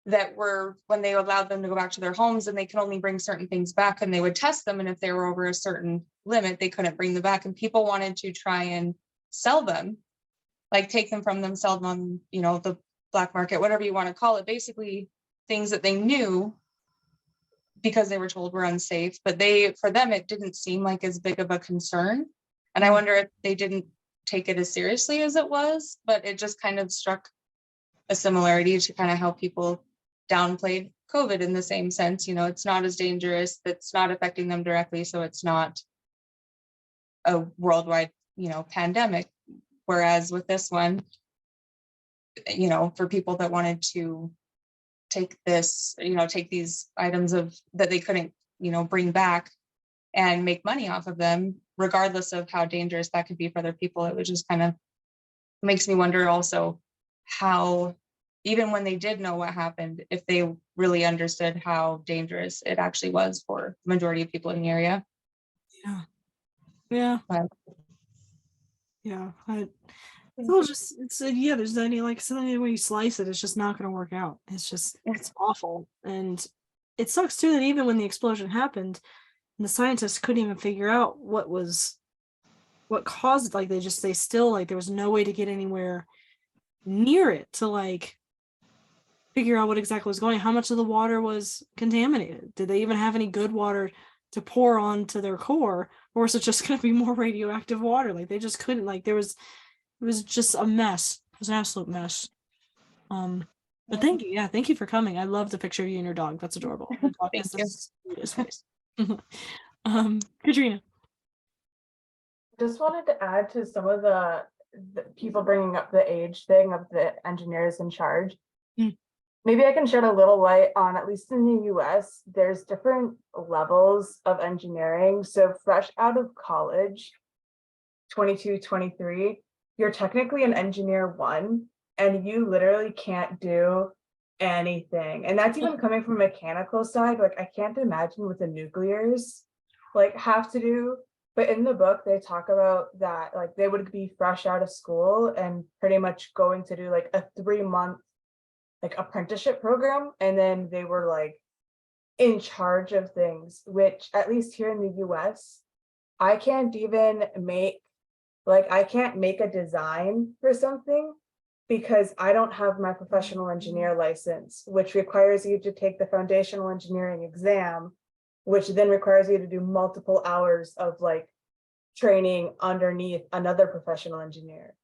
that were, when they allowed them to go back to their homes, and they could only bring certain things back, and they would test them, and if they were over a certain limit, they couldn't bring them back, and people wanted to try and sell them, like take them from them, sell them on, you know, the black market, whatever you want to call it, basically things that they knew because they were told were unsafe, but for them it didn't seem like as big of a concern. And I wonder if they didn't take it as seriously as it was, but it just kind of struck a similarity to kind of how people downplayed COVID in the same sense. You know, it's not as dangerous, it's not affecting them directly, so it's not a worldwide, you know, pandemic. Whereas with this one, you know, for people that wanted to take this, you know, take these items that they couldn't, you know, bring back and make money off of them, regardless of how dangerous that could be for other people. It was just kind of makes me wonder also how, even when they did know what happened, if they really understood how dangerous it actually was for the majority of people in the area. Yeah. Yeah. But, Yeah. Yeah, there's any, like, so any way you slice it, it's just not going to work out. It's awful. And it sucks too that even when the explosion happened, the scientists couldn't even figure out what caused it. Like, they still, like, there was no way to get anywhere near it to, like, figure out what exactly was going on. How much of the water was contaminated? Did they even have any good water to pour onto their core, or was it just going to be more radioactive water? Like, they just couldn't, like, it was just a mess. It was an absolute mess. But thank you. Yeah, thank you for coming. I love the picture of you and your dog. That's adorable. The dog has the sweetest face. Katrina. Just wanted to add to some of the people bringing up the age thing of the engineers in charge. Maybe I can shed a little light on, at least in the US, there's different levels of engineering. So fresh out of college, 22, 23, you're technically an engineer 1, and you literally can't do anything. And that's even coming from a mechanical side. Like, I can't imagine what the nuclears like have to do. But in the book, they talk about that, like, they would be fresh out of school and pretty much going to do like a 3-month like apprenticeship program, and then they were like in charge of things, which at least here in the US, I can't even make, like, I can't make a design for something because I don't have my professional engineer license, which requires you to take the foundational engineering exam, which then requires you to do multiple hours of like training underneath another professional engineer.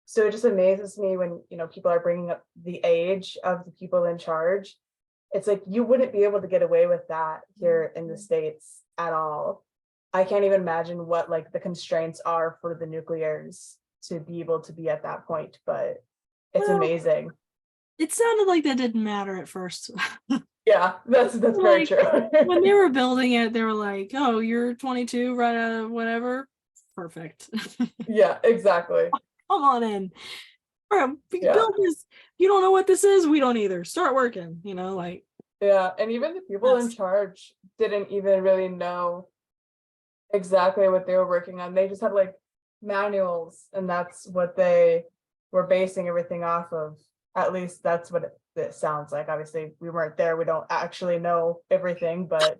So it just amazes me when, you know, people are bringing up the age of the people in charge. It's like, you wouldn't be able to get away with that here in the States at all. I can't even imagine what like the constraints are for the nuclears to be able to be at that point, but it's amazing. It sounded like that didn't matter at first. Yeah, that's very like, true. When they were building it, they were like, oh, you're 22, right out of whatever. Perfect. Yeah, exactly. Come on in. All right, Yeah. build this. You don't know what this is? We don't either. Start working, you know, like. Yeah, and even the people in charge didn't even really know exactly what they were working on. They just had like manuals, and that's what they were basing everything off of. At least that's what it sounds like. Obviously, we weren't there. We don't actually know everything, but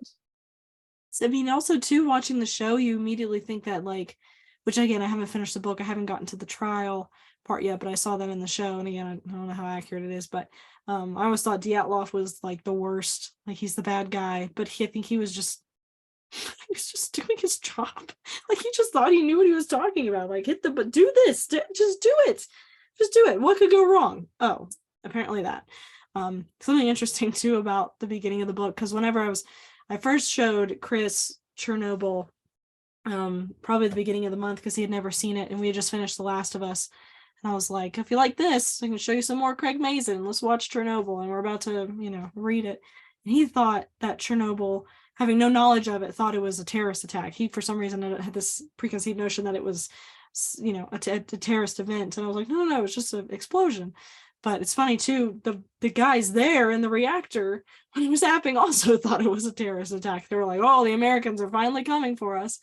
I mean, also too, watching the show, you immediately think that, like, which again, I haven't finished the book. I haven't gotten to the trial part yet, but I saw them in the show. And again, I don't know how accurate it is, but I always thought Dyatlov was like the worst. Like, he's the bad guy, but I think he was just doing his job. Like, he just thought he knew what he was talking about. Like, but do this, just do it. Just do it. What could go wrong? Oh, apparently that. Something interesting too about the beginning of the book, because whenever I first showed Chris Chernobyl, probably at the beginning of the month, because he had never seen it, and we had just finished The Last of Us. And I was like, if you like this, I can show you some more Craig Mazin. Let's watch Chernobyl. And we're about to, read it. And he thought that Chernobyl, having no knowledge of it, thought it was a terrorist attack. He, for some reason, had this preconceived notion that it was, a terrorist event. And I was like, no, it's just an explosion. But it's funny too, the guys there in the reactor, when it was happening, also thought it was a terrorist attack. They were like, oh, the Americans are finally coming for us.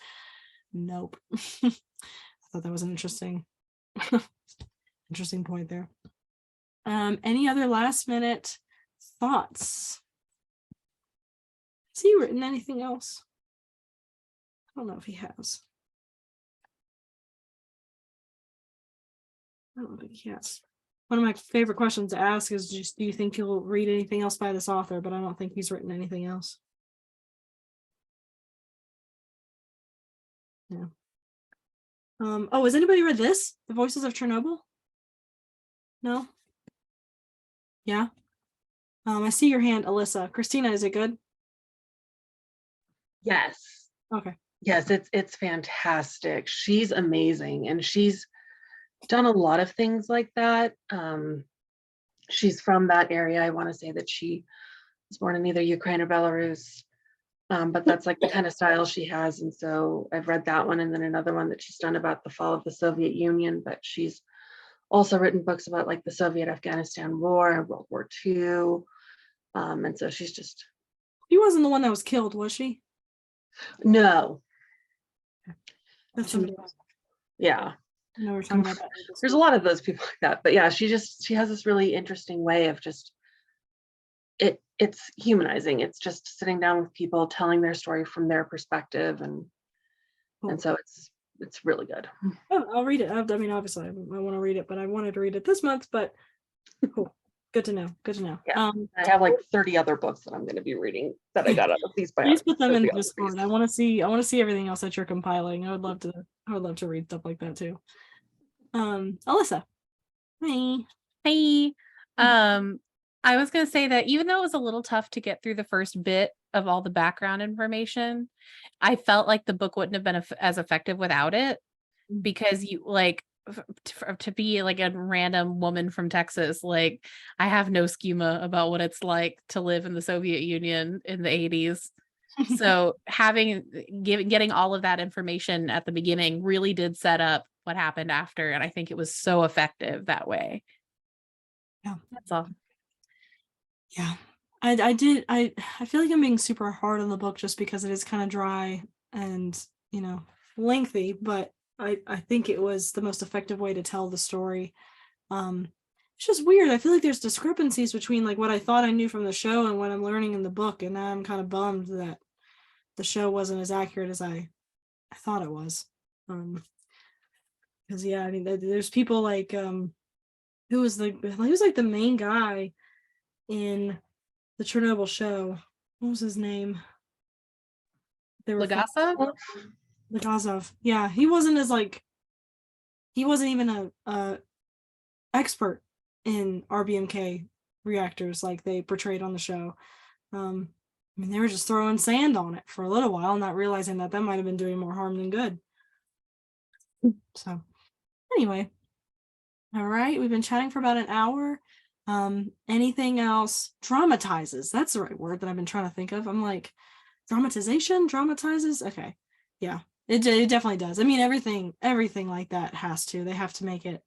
Nope. I thought that was an interesting point there. Any other last minute thoughts? Has he written anything else? I don't know if he has. I don't think he has. One of my favorite questions to ask is just, do you think you'll read anything else by this author? But I don't think he's written anything else. Yeah. Oh, has anybody read this? The Voices of Chernobyl? No? Yeah? I see your hand, Alyssa. Christina, is it good? Yes. Okay. Yes, it's fantastic. She's amazing, and she's done a lot of things like that. she's from that area. I want to say that she was born in either Ukraine or Belarus. But that's like the kind of style she has. And so I've read that one, and then another one that she's done about the fall of the Soviet Union, but she's also written books about like the Soviet-Afghanistan War and World War II. And so she's just. She wasn't the one that was killed, was she? No. That's somebody else. Yeah. I know we're talking about that. There's a lot of those people like that, but yeah, she has this really interesting way of just, it's humanizing. It's just sitting down with people, telling their story from their perspective, and so it's really good. Oh, I'll read it. I mean, obviously, I want to read it, but I wanted to read it this month. But cool, good to know. Good to know. Yeah. I have like 30 other books that I'm going to be reading that I got out of these. Please put them in the Discord. I want to see everything else that you're compiling. I would love to read stuff like that too. Alyssa. Hey. I was going to say that even though it was a little tough to get through the first bit of all the background information, I felt like the book wouldn't have been as effective without it, because you like to be like a random woman from Texas, like I have no schema about what it's like to live in the Soviet Union in the 80s. So getting all of that information at the beginning really did set up what happened after, and I think it was so effective that way. Yeah, that's all. Yeah, I feel like I'm being super hard on the book just because it is kind of dry and, lengthy, but I think it was the most effective way to tell the story. It's just weird. I feel like there's discrepancies between like what I thought I knew from the show and what I'm learning in the book, and now I'm kind of bummed that the show wasn't as accurate as I thought it was. Because yeah, I mean, there's people like who was like the main guy in the Chernobyl show. What was his name? Legasov. Yeah, he wasn't even a expert in RBMK reactors like they portrayed on the show. I mean, they were just throwing sand on it for a little while, not realizing that might have been doing more harm than good. So anyway, all right, we've been chatting for about an hour. Anything else? Dramatizes, that's the right word that I've been trying to think of. I'm like, dramatizes. Okay, yeah, it definitely does. I mean, everything like that they have to make it.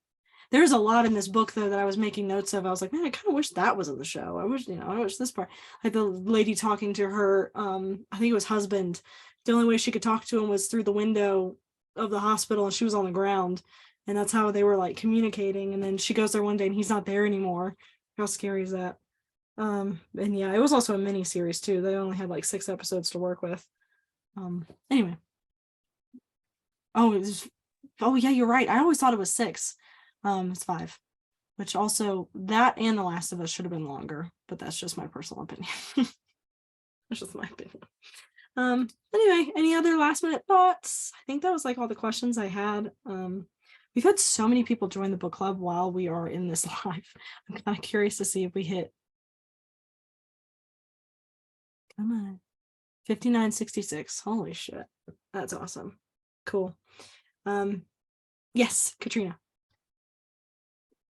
There's a lot in this book though that I was making notes of. I was like, man, I kind of wish that was in the show. I wish this part, like the lady talking to her I think it was husband, the only way she could talk to him was through the window of the hospital, and she was on the ground. And that's how they were like communicating. And then she goes there one day and he's not there anymore. How scary is that? And yeah, it was also a mini series too. They only had like 6 episodes to work with. Anyway. Oh yeah, you're right. I always thought it was 6. It's 5. Which also, that and The Last of Us should have been longer, but that's just my personal opinion. That's just my opinion. Anyway, any other last minute thoughts? I think that was like all the questions I had. We've had so many people join the book club while we are in this live. I'm kind of curious to see if we hit. Come on. 5966. Holy shit. That's awesome. Cool. Yes, Katrina.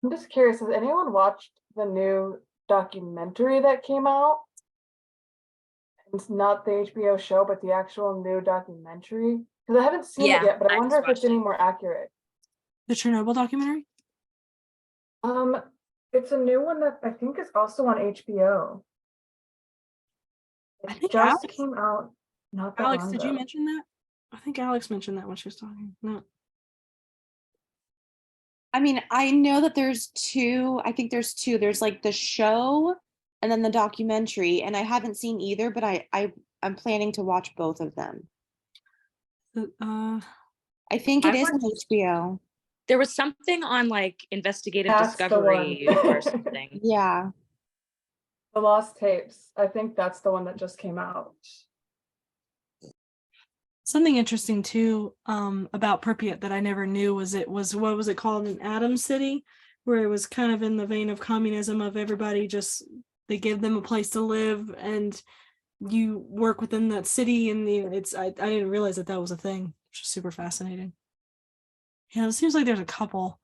I'm just curious, has anyone watched the new documentary that came out? It's not the HBO show, but the actual new documentary. Because I haven't seen it yet, but I wonder if it's any more accurate. The Chernobyl documentary? It's a new one that I think is also on HBO. It just came out not that Alex, long did ago. you mention that? I think Alex mentioned that when she was talking. No. I mean, I know that there's 2. I think there's 2. There's like the show and then the documentary, and I haven't seen either, but I'm planning to watch both of them. I think it is on HBO. There was something on like Investigative Discovery or something. Yeah. The Lost Tapes. I think that's the one that just came out. Something interesting too about Pripyat that I never knew was what was it called, an atom city, where it was kind of in the vein of communism, of everybody just, they give them a place to live and you work within that city, and I didn't realize that was a thing, which is super fascinating. Yeah, it seems like there's a couple.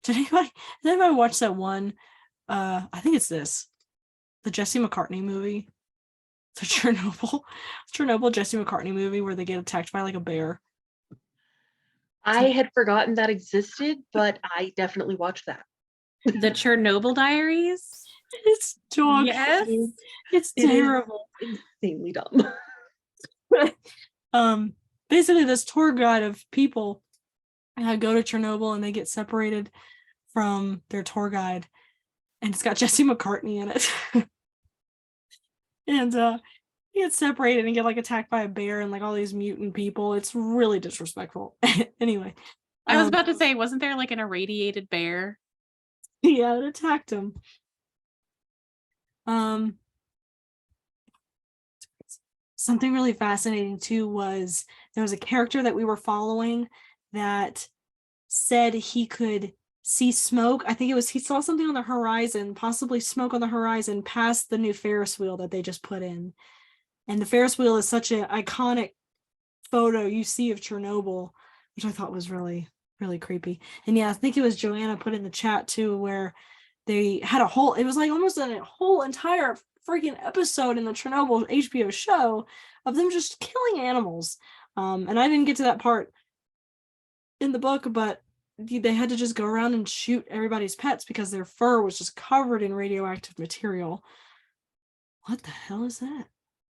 Did anybody watch that one? I think it's the Jesse McCartney movie, the Chernobyl Jesse McCartney movie where they get attacked by like a bear. I had forgotten that existed, but I definitely watched that. The Chernobyl Diaries. It's dog Yes. shit. It's It is terrible. insanely dumb. Basically this tour guide of people go to Chernobyl and they get separated from their tour guide, and it's got Jesse McCartney in it. And he gets separated and get like attacked by a bear and like all these mutant people. It's really disrespectful. Anyway, I was about to say, wasn't there like an irradiated bear? yeah, it attacked him. Something really fascinating too was there was a character that we were following that said he could see smoke. I think it was he saw something on the horizon, possibly smoke on the horizon past the new Ferris wheel that they just put in. And the Ferris wheel is such an iconic photo you see of Chernobyl, which I thought was really, really creepy. And yeah, I think it was Joanna put in the chat too, where they had it was like almost a whole entire freaking episode in the Chernobyl HBO show of them just killing animals. And I didn't get to that part in the book, but they had to just go around and shoot everybody's pets because their fur was just covered in radioactive material. What the hell is that?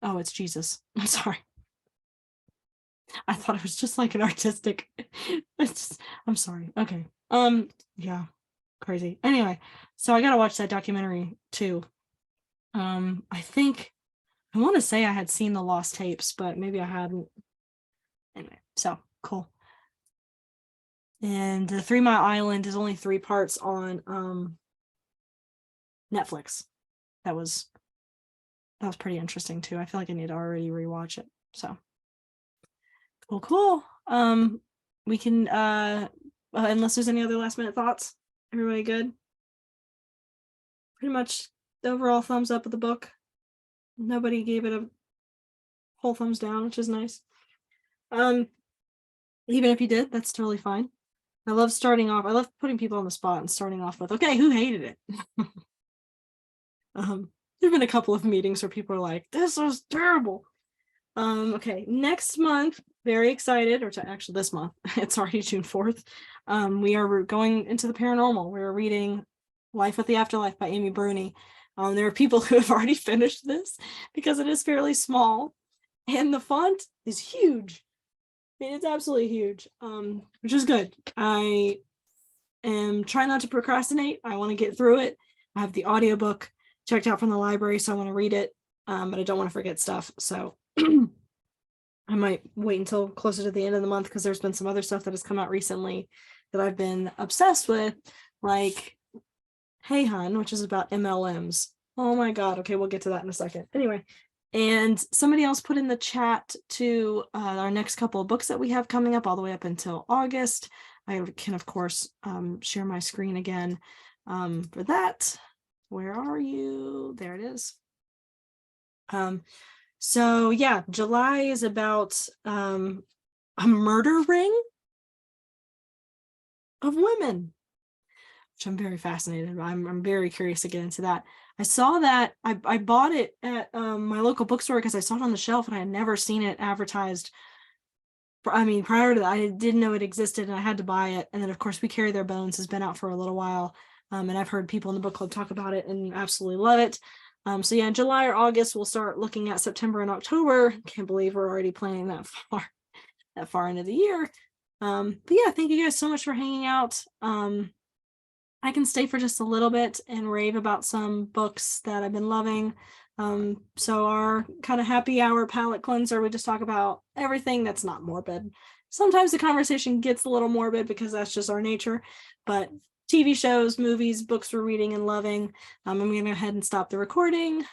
Oh, it's Jesus. I'm sorry. I thought it was just like an artistic. I'm sorry. Okay. Yeah. Crazy. Anyway, so I gotta watch that documentary too. I want to say I had seen the Lost Tapes, but maybe I hadn't. Anyway, so cool. And the 3 Mile Island is only 3 parts on Netflix. That was pretty interesting too. I feel like I need to already rewatch it. So cool. We can unless there's any other last minute thoughts. Everybody good? Pretty much the overall thumbs up of the book. Nobody gave it a whole thumbs down, which is nice. Even if you did, that's totally fine. I love putting people on the spot and starting off with, okay, who hated it? There've been a couple of meetings where people are like, this was terrible. Okay, next month, very excited, actually this month, it's already June 4th. We are going into the paranormal. We're reading Life with the Afterlife by Amy Bruni. There are people who have already finished this because it is fairly small and the font is huge. I mean, it's absolutely huge, which is good. I am trying not to procrastinate. I want to get through it. I have the audiobook checked out from the library, so I want to read it, but I don't want to forget stuff. So I might wait until closer to the end of the month because there's been some other stuff that has come out recently that I've been obsessed with, like Hey Hun, which is about MLMs. Oh my God. Okay, we'll get to that in a second. Anyway, and somebody else put in the chat to our next couple of books that we have coming up all the way up until August. I can, of course, share my screen again for that. Where are you? There it is. So yeah, July is about a murder ring of women, which I'm very fascinated by. I'm very curious to get into that. I saw that I bought it at my local bookstore because I saw it on the shelf and I had never seen it advertised. Prior to that, I didn't know it existed and I had to buy it. And then of course, We Carry Their Bones has been out for a little while. And I've heard people in the book club talk about it and absolutely love it. So yeah, in July or August, we'll start looking at September and October. Can't believe we're already planning that far into the year. But yeah, thank you guys so much for hanging out. I can stay for just a little bit and rave about some books that I've been loving. So our kind of happy hour palette cleanser, we just talk about everything that's not morbid. Sometimes the conversation gets a little morbid because that's just our nature, but TV shows, movies, books we're reading and loving. I'm going to go ahead and stop the recording.